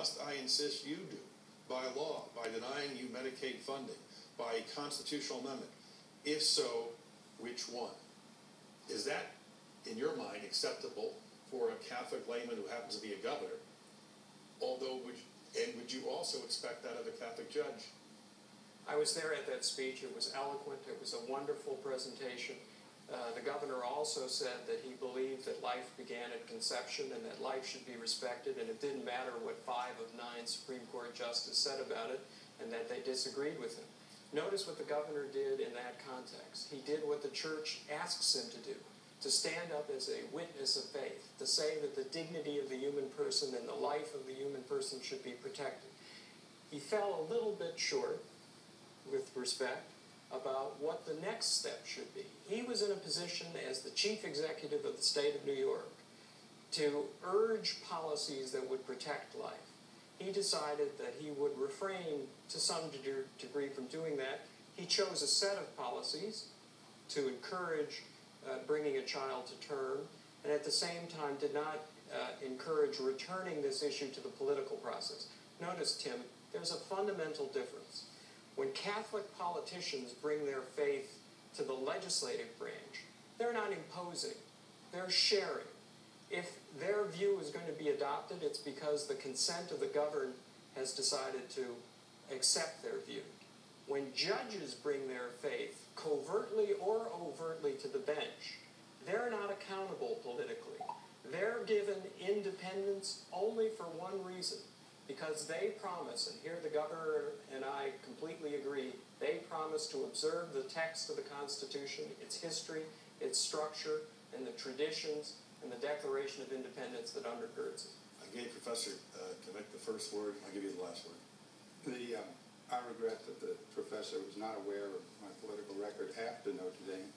must I insist you do, by law, by denying you Medicaid funding, by a constitutional amendment? If so, which one? Is that, in your mind, acceptable for a Catholic layman who happens to be a governor? Although, would you also expect that of a Catholic judge? I was there at that speech. It was eloquent. It was a wonderful presentation. The governor also said that he believed that life began at conception and that life should be respected, and it didn't matter what 5 of 9 Supreme Court justices said about it, and that they disagreed with him. Notice what the governor did in that context. He did what the church asks him to do, to stand up as a witness of faith, to say that the dignity of the human person and the life of the human person should be protected. He fell a little bit short, with respect, about what the next step should be. He was in a position as the chief executive of the state of New York to urge policies that would protect life. He decided that he would refrain to some degree from doing that. He chose a set of policies to encourage bringing a child to term, and at the same time did not encourage returning this issue to the political process. Notice, Tim, there's a fundamental difference. When Catholic politicians bring their faith to the legislative branch, they're not imposing, they're sharing. If their view is going to be adopted, it's because the consent of the governed has decided to accept their view. When judges bring their faith covertly or overtly to the bench, they're not accountable politically. They're given independence only for one reason, because they promise, and here the governor and I completely agree, they promise to observe the text of the Constitution, its history, its structure, and the traditions, and the Declaration of Independence that undergirds it. I gave Professor Kmiec the first word. I'll give you the last word. I regret that the professor was not aware of my political record after Notre Dame.